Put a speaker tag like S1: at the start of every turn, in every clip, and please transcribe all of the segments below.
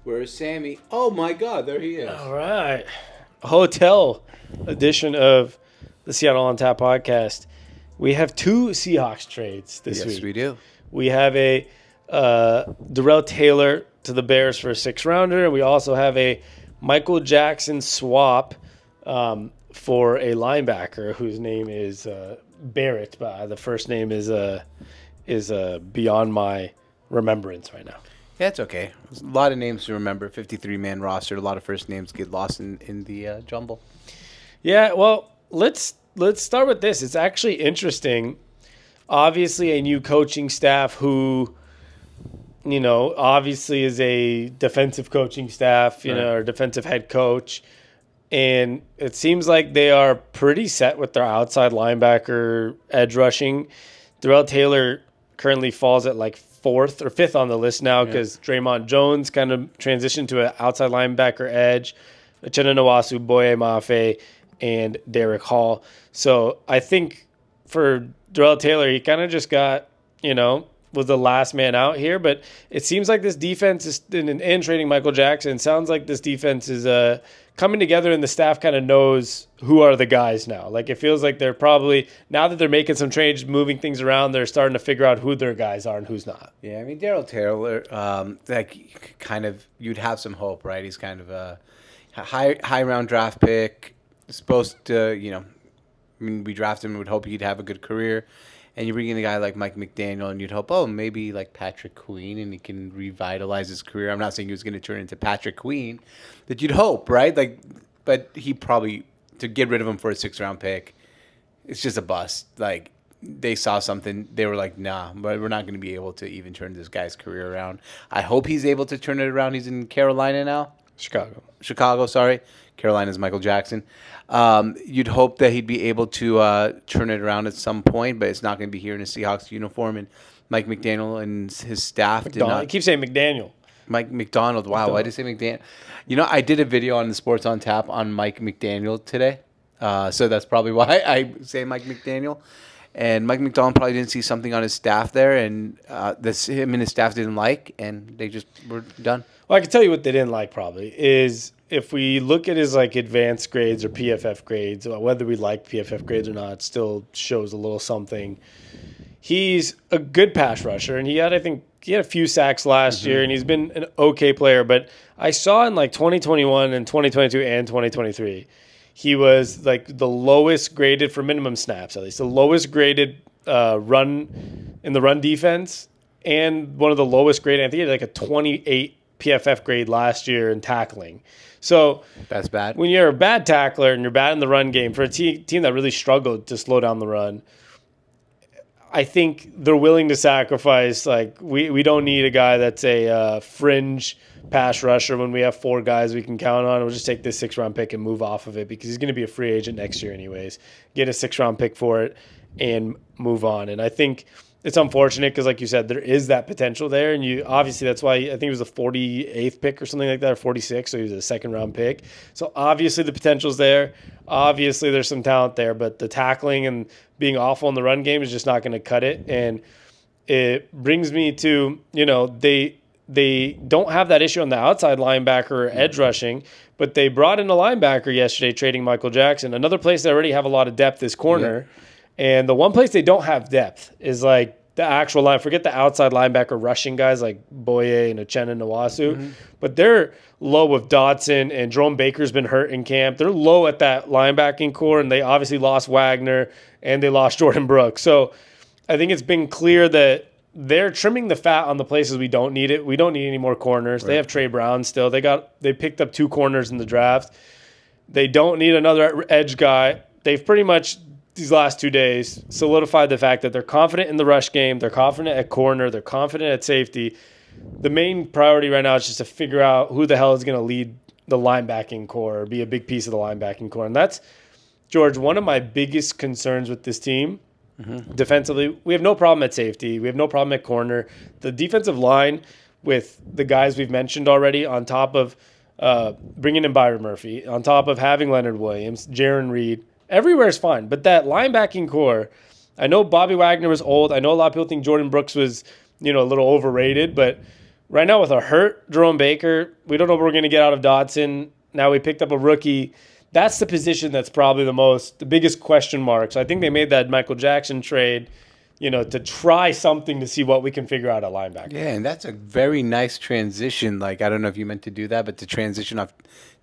S1: Where's Sammy? Oh my God, there he is.
S2: All right. Hotel edition of the Seattle ONTAP podcast. We have two Seahawks trades this week.
S1: Yes, we do.
S2: We have a Darrell Taylor to the Bears for a 6th-rounder, and we also have a Michael Jackson swap for a linebacker whose name is Barrett, but the first name is beyond my remembrance right now.
S1: Yeah, it's okay. There's a lot of names to remember. 53-man roster. A lot of first names get lost in the jumble.
S2: Yeah, well, let's start with this. It's actually interesting. Obviously, a new coaching staff who, obviously is a defensive coaching staff, or defensive head coach. And it seems like they are pretty set with their outside linebacker edge rushing. Darrell Taylor currently falls at like 4th or 5th on the list now because Draymond Jones kind of transitioned to an outside linebacker edge. Uchenna Nwasu, Boye Mafe, and Derek Hall. So I think for Darrell Taylor, he kind of just got, was the last man out here. But it seems like this defense is, in trading Michael Jackson, sounds like this defense is coming together and the staff kind of knows who are the guys now. Like it feels like they're probably, now that they're making some changes, moving things around, they're starting to figure out who their guys are and who's not.
S1: Yeah, I mean, Darrell Taylor, you'd have some hope, right? He's kind of a high round draft pick, supposed to, we drafted him and would hope he'd have a good career. And you bring in a guy like Mike McDaniel, and you'd hope, maybe like Patrick Queen, and he can revitalize his career. I'm not saying he was going to turn into Patrick Queen, but you'd hope, right? But he probably, to get rid of him for a 6th-round pick, it's just a bust. Like, they saw something, they were like, nah, but we're not going to be able to even turn this guy's career around. I hope he's able to turn it around. He's in Carolina now. Chicago, sorry. Carolina's Michael Jackson. You'd hope that he'd be able to turn it around at some point, but it's not going to be here in a Seahawks uniform. And Mike McDaniel and his staff did not.
S2: I keep saying McDaniel.
S1: Mike McDonald. Wow, why did I say McDaniel? I did a video on the Sports on Tap on Mike McDaniel today, so that's probably why I say Mike McDaniel. And Mike McDonald probably didn't see something on his staff there, and him and his staff didn't like, and they just were done.
S2: Well, I can tell you what they didn't like probably is if we look at his like advanced grades or PFF grades, whether we like PFF grades or not, it still shows a little something. He's a good pass rusher, and he had a few sacks last year, and he's been an okay player. But I saw in like 2021 and 2022 and 2023, he was like the lowest graded for minimum snaps, at least the lowest graded run in the run defense, and one of the lowest graded. I think he had like a 28 PFF grade last year in tackling. So
S1: that's bad.
S2: When you're a bad tackler and you're bad in the run game for a team that really struggled to slow down the run, I think they're willing to sacrifice. Like we don't need a guy that's a fringe pass rusher when we have 4 guys we can count on. We'll just take this 6th-round pick and move off of it because he's going to be a free agent next year anyways. Get a 6th-round pick for it and move on. And I think it's unfortunate because, like you said, there is that potential there. And obviously that's why I think it was the 48th pick or something like that, or 46. So he was a 2nd-round pick. So obviously the potential's there. Obviously there's some talent there, but the tackling and being awful in the run game is just not going to cut it. And it brings me to, they don't have that issue on the outside linebacker or edge rushing, but they brought in a linebacker yesterday, trading Michael Jackson. Another place they already have a lot of depth is corner. Yeah. And the one place they don't have depth is like the actual line. Forget the outside linebacker rushing guys like Boye and Uchenna Nwasu. But they're low with Dotson, and Jerome Baker's been hurt in camp. They're low at that linebacking core, and they obviously lost Wagner, and they lost Jordan Brooks. So I think it's been clear that they're trimming the fat on the places we don't need it. We don't need any more corners. Right. They have Trey Brown still. They picked up 2 corners in the draft. They don't need another edge guy. They've pretty much, these last 2 days, solidified the fact that they're confident in the rush game. They're confident at corner. They're confident at safety. The main priority right now is just to figure out who the hell is going to lead the linebacking core or be a big piece of the linebacking core. And that's, George, one of my biggest concerns with this team. Defensively, we have no problem at safety. We have no problem at corner. The defensive line with the guys we've mentioned already, on top of bringing in Byron Murphy, on top of having Leonard Williams, Jaron Reed, everywhere is fine. But that linebacking core, I know Bobby Wagner was old. I know a lot of people think Jordan Brooks was, a little overrated. But right now with a hurt Jerome Baker, we don't know what we're going to get out of Dotson. Now we picked up a rookie. That's the position that's probably the biggest question mark. So I think they made that Michael Jackson trade, to try something to see what we can figure out at linebacker.
S1: Yeah, and that's a very nice transition. Like, I don't know if you meant to do that, but the transition of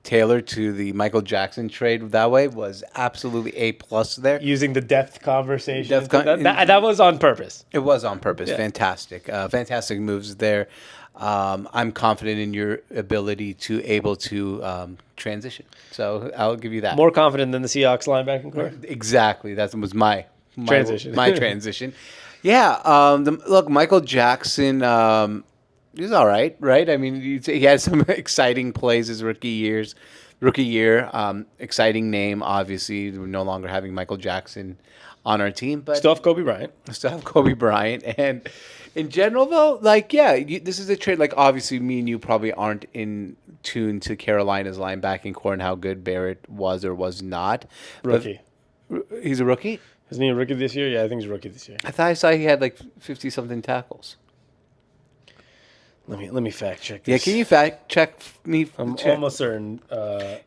S1: Taylor to the Michael Jackson trade that way was absolutely A+ there.
S2: Using the depth conversation. That was on purpose.
S1: It was on purpose.
S2: Yeah.
S1: Fantastic. Fantastic moves there. I'm confident in your ability to able to transition. So I'll give you that.
S2: More confident than the Seahawks linebacking core.
S1: Exactly. That was my
S2: transition.
S1: My transition. Yeah. Look, Michael Jackson. He's all right, right? I mean, he had some exciting plays his rookie year. Exciting name, obviously. We're no longer having Michael Jackson on our team, but
S2: still have Kobe Bryant.
S1: And in general, though, this is a trade. Like, obviously, me and you probably aren't in tune to Carolina's linebacking core and how good Barrett was or was not.
S2: Rookie.
S1: He's a rookie?
S2: Isn't he a rookie this year? Yeah, I think he's a rookie this year.
S1: I thought I saw he had like 50-something tackles.
S2: Let me fact check
S1: this. Yeah, can you fact check me?
S2: I'm almost certain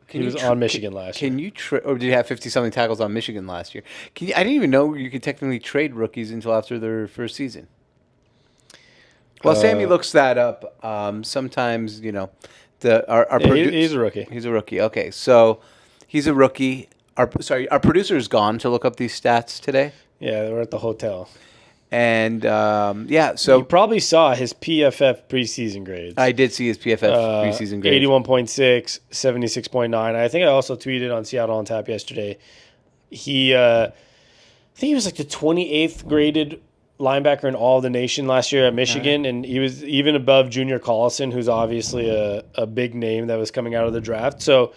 S2: he was on Michigan last year.
S1: Can you or did he have 50-something tackles on Michigan last year? I didn't even know you could technically trade rookies until after their first season. Well, Sammy looks that up. Sometimes, he's
S2: a rookie.
S1: He's a rookie. Okay, so he's a rookie. Our producer is gone to look up these stats today.
S2: Yeah, we're at the hotel.
S1: And, so...
S2: You probably saw his PFF preseason grades.
S1: I did see his PFF preseason grades.
S2: 81.6, 76.9. I think I also tweeted on Seattle ONTAP yesterday. I think he was like the 28th graded linebacker in all of the nation last year at Michigan, and he was even above Junior Collison, who's obviously a big name that was coming out of the draft. So...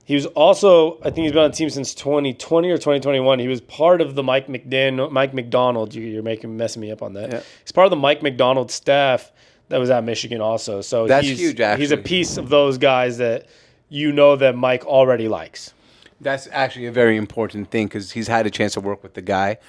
S2: He was also, I think he's been on the team since 2020 or 2021. He was part of the Mike McDonald. You're messing me up on that. Yeah. He's part of the Mike McDonald staff that was at Michigan also. So
S1: that's huge, actually.
S2: He's a piece of those guys that that Mike already likes.
S1: That's actually a very important thing because he's had a chance to work with the guy,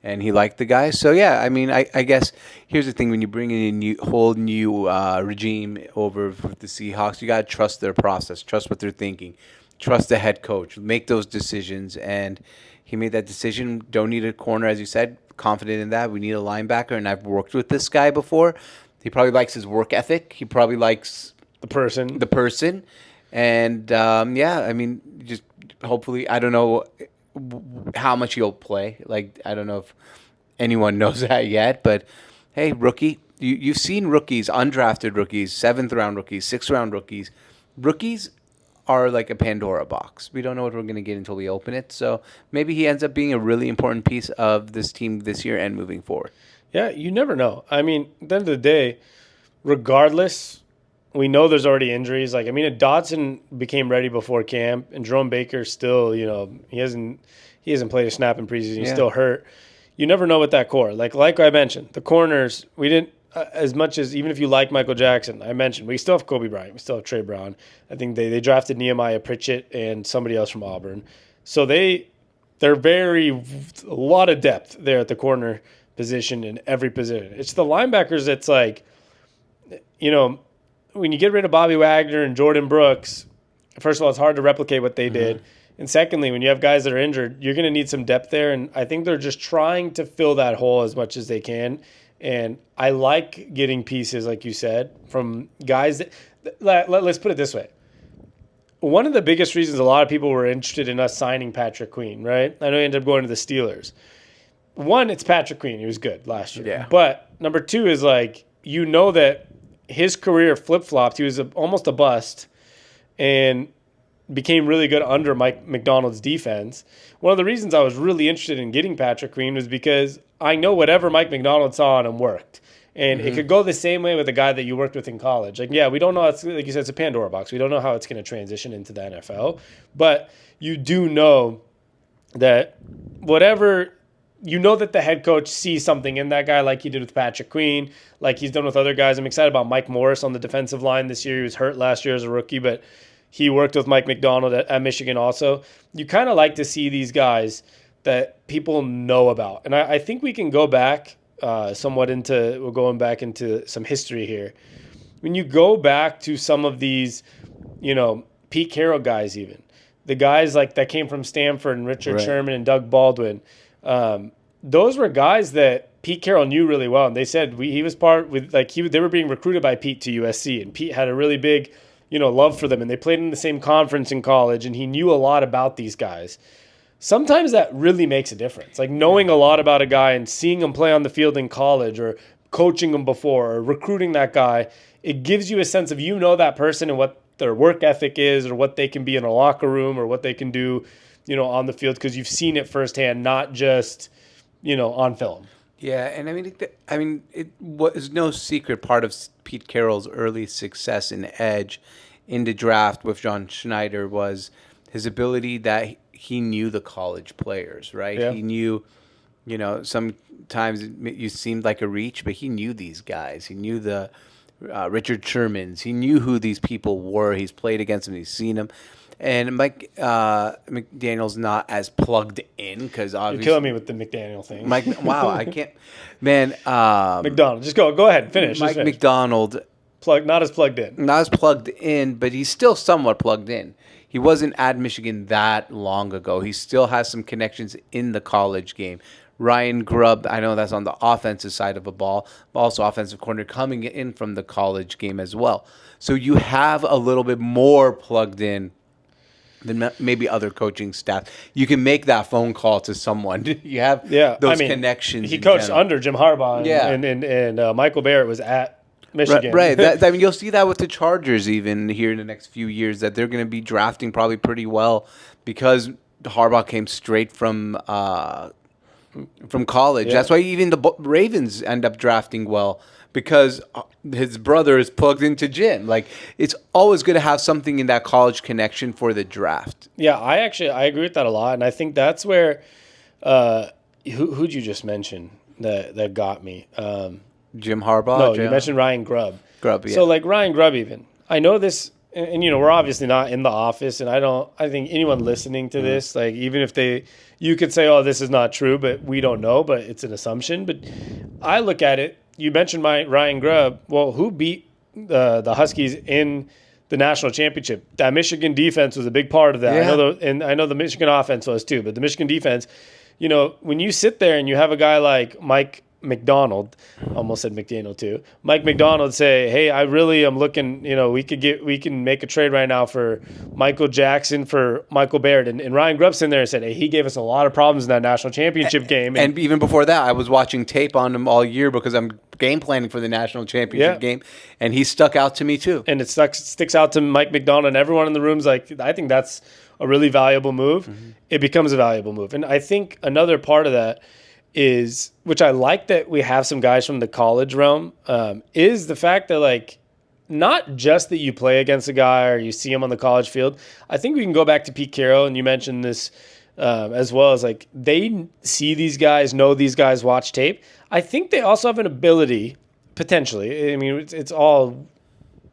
S1: and he liked the guy. So, yeah, I mean, I guess here's the thing. When you bring in a whole new regime over with the Seahawks, you got to trust their process, trust what they're thinking. Trust the head coach. Make those decisions. And he made that decision. Don't need a corner, as you said. Confident in that. We need a linebacker. And I've worked with this guy before. He probably likes his work ethic. He probably likes
S2: the person.
S1: And, I mean, just hopefully, I don't know how much he'll play. Like, I don't know if anyone knows that yet. But, hey, rookie. You've seen rookies, undrafted rookies, 7th-round rookies, 6th-round rookies. Rookies are like a Pandora box. We don't know what we're going to get until we open it. So maybe he ends up being a really important piece of this team this year and moving forward.
S2: Yeah, you never know. I mean, at the end of the day, regardless, we know there's already injuries. Like, I mean, Dotson became ready before camp, and Jerome Baker still, he hasn't played a snap in preseason. He's still hurt. You never know with that core. Like I mentioned, the corners, we didn't. As much as even if you like Michael Jackson, I mentioned we still have Kobe Bryant, we still have Trey Brown. I think they drafted Nehemiah Pritchett and somebody else from Auburn, so they're a lot of depth there at the corner position in every position. It's the linebackers that's like, when you get rid of Bobby Wagner and Jordan Brooks, first of all, it's hard to replicate what they did, and secondly, when you have guys that are injured, you're going to need some depth there, and I think they're just trying to fill that hole as much as they can. And I like getting pieces, like you said, from guys that let's put it this way. One of the biggest reasons a lot of people were interested in us signing Patrick Queen, right? I know he ended up going to the Steelers. One, it's Patrick Queen. He was good last year.
S1: Yeah.
S2: But number two is that his career flip-flopped. He was almost a bust and became really good under Mike McDonald's defense. One of the reasons I was really interested in getting Patrick Queen was because I know whatever Mike McDonald saw on him worked. And it could go the same way with a guy that you worked with in college. Like, yeah, we don't know. It's, like you said, it's a Pandora box. We don't know how it's going to transition into the NFL. But you do know that that the head coach sees something in that guy like he did with Patrick Queen, like he's done with other guys. I'm excited about Mike Morris on the defensive line this year. He was hurt last year as a rookie, but he worked with Mike McDonald at Michigan also. You kind of like to see these guys that people know about. And I think we can go back we're going back into some history here. when you go back to some of these, Pete Carroll guys, even the guys like that came from Stanford and Richard Sherman and Doug Baldwin, those were guys that Pete Carroll knew really well. And they said he was they were being recruited by Pete to USC, and Pete had a really big, love for them, and they played in the same conference in college, and he knew a lot about these guys. Sometimes that really makes a difference. Like knowing a lot about a guy and seeing him play on the field in college or coaching him before or recruiting that guy, it gives you a sense of that person and what their work ethic is or what they can be in a locker room or what they can do, on the field because you've seen it firsthand, not just, on film.
S1: Yeah, and it was no secret part of Pete Carroll's early success and edge in the draft with John Schneider was his ability that he knew the college players, right?
S2: Yeah.
S1: He knew, sometimes you seemed like a reach, but he knew these guys. He knew the Richard Shermans. He knew who these people were. He's played against them. He's seen them. And Mike McDaniel's not as plugged in because obviously
S2: you're killing me with the McDaniel thing.
S1: Wow, I can't, man.
S2: McDonald, just go ahead, finish.
S1: Mike McDonald,
S2: not as plugged in,
S1: but he's still somewhat plugged in. He wasn't at Michigan that long ago. He still has some connections in the college game. Ryan Grubb, I know that's on the offensive side of a ball, but also offensive corner coming in from the college game as well. So you have a little bit more plugged in than maybe other coaching staff. You can make that phone call to someone. You have those connections.
S2: He coached under Jim Harbaugh, and Michael Barrett was at Michigan.
S1: Right. You'll see that with the Chargers even here in the next few years that they're going to be drafting probably pretty well because Harbaugh came straight from college. Yeah. That's why even the Ravens end up drafting well because his brother is plugged into Jim. Like it's always good to have something in that college connection for the draft.
S2: Yeah, I agree with that a lot, and I think that's where who'd you just mention that got me.
S1: Jim Harbaugh?
S2: No, you mentioned Ryan Grubb.
S1: Yeah.
S2: So, like, Ryan Grubb even. I know this, and we're obviously not in the office, and I think anyone listening to this, like, even if you could say, oh, this is not true, but we don't know, but it's an assumption. But I look at it, you mentioned Ryan Grubb. Well, who beat the Huskies in the national championship? That Michigan defense was a big part of that. Yeah. I know the Michigan offense was too, but the Michigan defense, when you sit there and you have a guy like Mike McDonald, almost said McDaniel too. Mike McDonald say, "Hey, I really am looking. We can make a trade right now for Michael Jackson for Michael Barrett." And Ryan Grubb's in there and said, "Hey, he gave us a lot of problems in that national championship game."
S1: And even before that, I was watching tape on him all year because I'm game planning for the national championship game, and he stuck out to me too.
S2: And it sticks out to Mike McDonald, and everyone in the room's like, "I think that's a really valuable move." Mm-hmm. It becomes a valuable move, and I think another part of that is, which I like that we have some guys from the college realm, is the fact that, like, not just that you play against a guy or you see him on the college field. I think we can go back to Pete Carroll, and you mentioned this as well, as like they see these guys, know these guys, watch tape. I think they also have an ability, potentially. I mean, it's all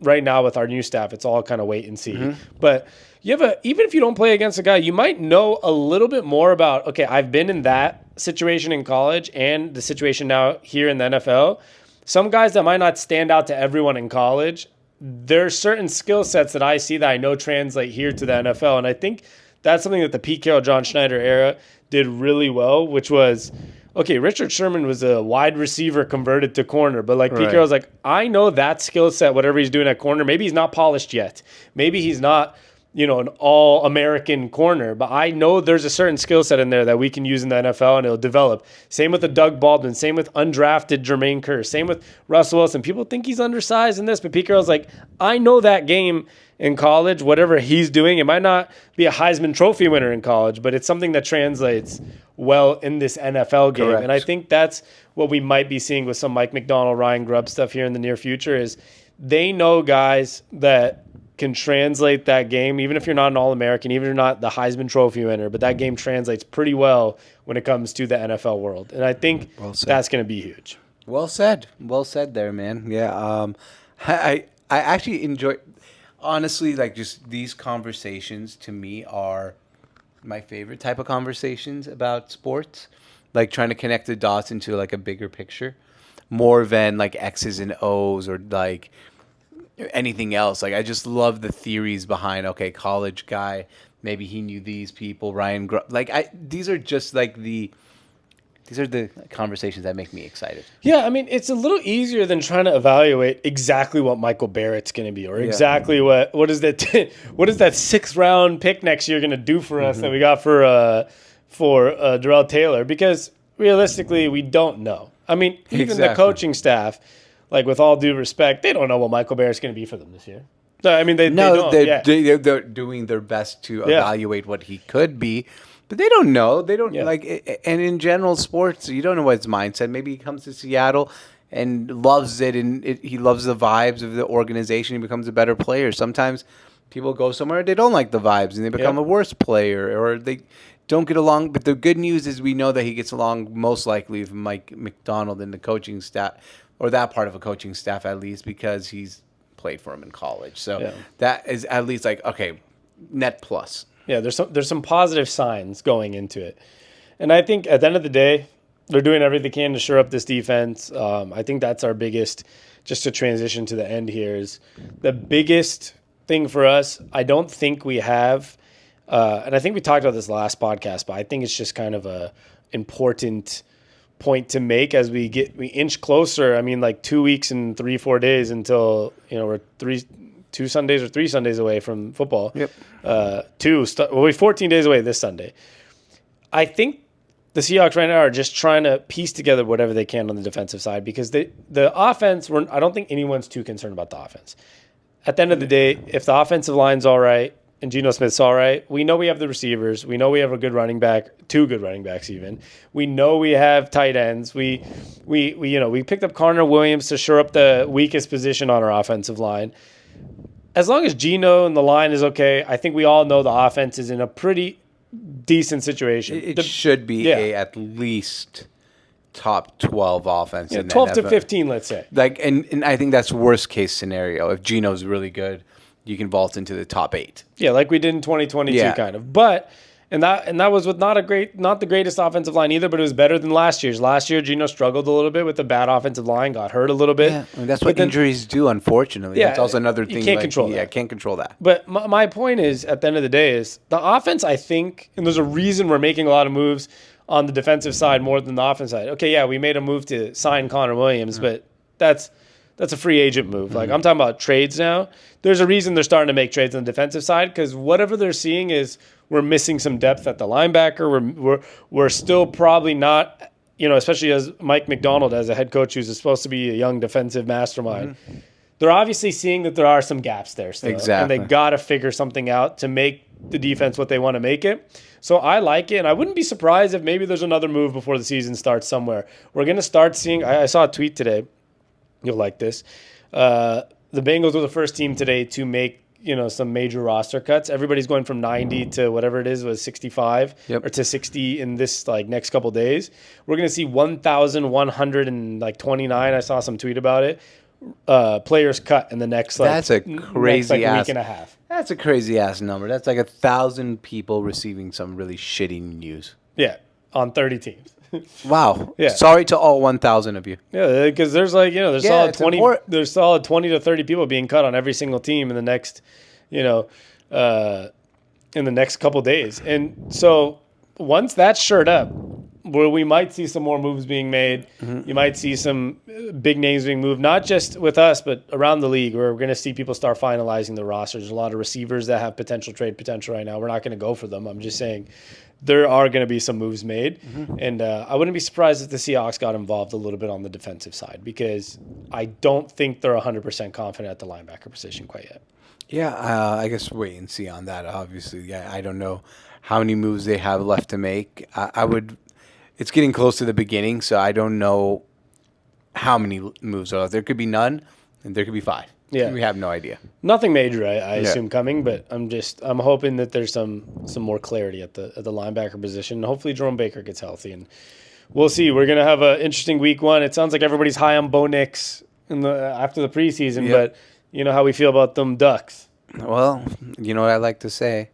S2: right now with our new staff, it's all kind of wait and see. Mm-hmm. But even if you don't play against a guy, you might know a little bit more about, okay, I've been in that situation in college and the situation now here in the NFL. Some guys that might not stand out to everyone in college, there's certain skill sets that I see that I know translate here to the NFL. And I think that's something that the Pete Carroll, John Schneider era did really well, which was, okay, Richard Sherman was a wide receiver converted to corner, but like Pete Carroll's like, I know that skill set, whatever he's doing at corner. Maybe he's not polished yet. Maybe he's not, an all-American corner, but I know there's a certain skill set in there that we can use in the NFL and it'll develop. Same with the Doug Baldwin, same with undrafted Jermaine Kerr, same with Russell Wilson. People think he's undersized in this, but Pete Carroll's like, I know that game in college, whatever he's doing, it might not be a Heisman Trophy winner in college, but it's something that translates well in this NFL game. Correct. And I think that's what we might be seeing with some Mike McDonald, Ryan Grubb stuff here in the near future is they know guys that can translate that game, even if you're not an All-American, even if you're not the Heisman Trophy winner, but that game translates pretty well when it comes to the NFL world. And I think that's going to be huge.
S1: Well said. Well said there, man. Yeah. I actually enjoy, honestly, like just these conversations to me are my favorite type of conversations about sports, like trying to connect the dots into like a bigger picture more than like X's and O's or like, anything else. Like I just love the theories behind. Okay, college guy, maybe he knew these people. These are just like these are the conversations that make me excited.
S2: Yeah, I mean, it's a little easier than trying to evaluate exactly what Michael Barrett's going to be, or exactly what is that what is that 6th round pick next year going to do for us that we got for Darrell Taylor? Because realistically, we don't know. I mean, even the coaching staff, like with all due respect, they don't know what Michael Barrett's going to be for them this year. So, I mean, they don't.
S1: They're doing their best to evaluate what he could be. But they don't know. They don't and in general sports, you don't know what his mindset. Maybe he comes to Seattle and loves it, and he loves the vibes of the organization. He becomes a better player. Sometimes people go somewhere they don't like the vibes, and they become a worse player, or they don't get along. But the good news is we know that he gets along most likely with Mike McDonald and the coaching staff, or that part of a coaching staff at least, because he's played for him in college. So that is at least like, okay, net plus.
S2: Yeah, there's some positive signs going into it. And I think at the end of the day, they're doing everything they can to shore up this defense. I think that's our biggest, just to transition to the end here, is the biggest thing for us. I don't think we have, and I think we talked about this last podcast, but I think it's just kind of a important point to make as we inch closer. I mean, like 2 weeks and 3-4 days until, we're 2 Sundays or 3 Sundays away from football.
S1: Yep.
S2: We're 14 days away this Sunday. I think the Seahawks right now are just trying to piece together whatever they can on the defensive side, because the offense, I don't think anyone's too concerned about the offense. At the end of the day, if the offensive line's all right and Geno Smith's all right, we know we have the receivers. We know we have a good running back, 2 good running backs even. We know we have tight ends. We picked up Connor Williams to shore up the weakest position on our offensive line. As long as Geno and the line is okay, I think we all know the offense is in a pretty decent situation.
S1: It should be at least top 12 offense.
S2: Yeah, 12 to 15, let's say.
S1: And I think that's worst case scenario. If Geno's really good, you can vault into the top 8.
S2: Yeah, like we did in 2022 kind of. But and that was with not the greatest offensive line either, but it was better than last year's. Last year, Geno struggled a little bit with the bad offensive line, got hurt a little bit.
S1: Yeah, I mean, that's what injuries do, unfortunately. Yeah, that's also another thing.
S2: You can't control that.
S1: Yeah, can't control that.
S2: But my point is, at the end of the day, is the offense, I think, and there's a reason we're making a lot of moves on the defensive side more than the offense side. Okay, yeah, we made a move to sign Connor Williams, but that's a free agent move. Like, I'm talking about trades now. There's a reason they're starting to make trades on the defensive side, because whatever they're seeing is we're missing some depth at the linebacker. We're still probably not, especially as Mike McDonald as a head coach who's supposed to be a young defensive mastermind. They're obviously seeing that there are some gaps there still.
S1: Exactly.
S2: And they got to figure something out to make the defense what they want to make it. So I like it, and I wouldn't be surprised if maybe there's another move before the season starts somewhere. We're going to start seeing – I saw a tweet today. You'll like this. The Bengals were the first team today to make some major roster cuts. Everybody's going from 90 to whatever it was 65 or to 60 in this next couple days. We're going to see 1,129. I saw some tweet about it. Players cut in the next
S1: that's a crazy
S2: next, week and a half.
S1: That's a crazy ass number. That's like 1,000 people receiving some really shitty news.
S2: Yeah, on 30 teams.
S1: Wow. Yeah. Sorry to all 1,000 of you.
S2: Yeah, because there's solid 20. There's solid 20 to 30 people being cut on every single team in the next, in the next couple days. And so once that's shored up, where we might see some more moves being made, you might see some big names being moved, not just with us, but around the league, where we're going to see people start finalizing the rosters. There's a lot of receivers that have trade potential right now. We're not going to go for them. I'm just saying there are going to be some moves made. And I wouldn't be surprised if the Seahawks got involved a little bit on the defensive side, because I don't think they're 100% confident at the linebacker position quite yet.
S1: Yeah, I guess wait and see on that. Obviously, I don't know how many moves they have left to make. It's getting close to the beginning, so I don't know how many moves are left. There could be none, and there could be 5.
S2: Yeah,
S1: we have no idea.
S2: Nothing major, I assume, coming, but I'm hoping that there's some more clarity at the linebacker position. Hopefully, Jerome Baker gets healthy, and we'll see. We're gonna have an interesting week 1. It sounds like everybody's high on Bo Nix after the preseason, but you know how we feel about them Ducks.
S1: Well, you know what I like to say.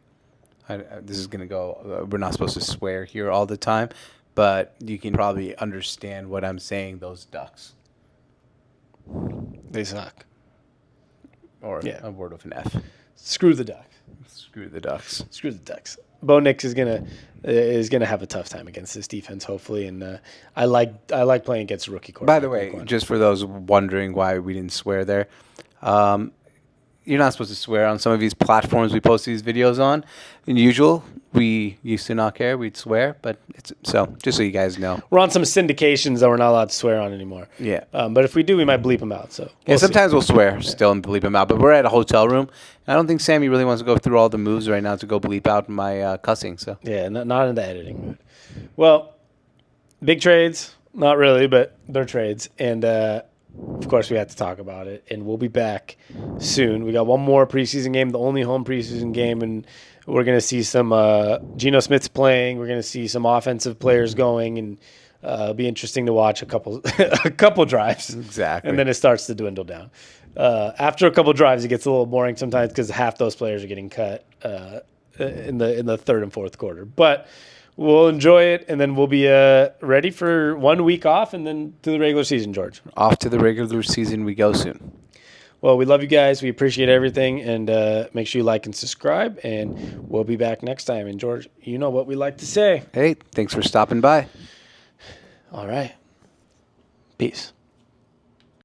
S1: This is gonna go. We're not supposed to swear here all the time, but you can probably understand what I'm saying. Those Ducks,
S2: they suck.
S1: or
S2: Yeah.
S1: a word with an F.
S2: Screw the Ducks.
S1: Screw the Ducks.
S2: Screw the Ducks. Bo Nix is gonna have a tough time against this defense, hopefully, and I like playing against a rookie quarterback.
S1: By the way, just for those wondering why we didn't swear there, you're not supposed to swear on some of these platforms we post these videos on. In usual, we used to not care. We'd swear, but it's so just so you guys know.
S2: we're on some syndications that we're not allowed to swear on anymore.
S1: Yeah.
S2: But if we do, we might bleep them out. So
S1: Yeah, sometimes we'll swear still and bleep them out, but we're at a hotel room. And I don't think Sammy really wants to go through all the moves right now to go bleep out my cussing. So
S2: yeah, not in the editing mood. Well, big trades, not really, but they're trades, and of course we have to talk about it. And we'll be back soon. We got one more preseason game, the only home preseason game, and we're gonna see some Geno Smith's playing. We're gonna see some offensive players going, and it'll be interesting to watch a couple drives.
S1: Exactly.
S2: And then it starts to dwindle down. After a couple drives, it gets a little boring sometimes because half those players are getting cut in the third and fourth quarter. But we'll enjoy it, and then we'll be ready for 1 week off, and then to the regular season, George.
S1: off to the regular season we go soon.
S2: Well, we love you guys. We appreciate everything, and make sure you like and subscribe, and we'll be back next time. And, George, you know what we like to say.
S1: Hey, thanks for stopping by.
S2: All right. Peace.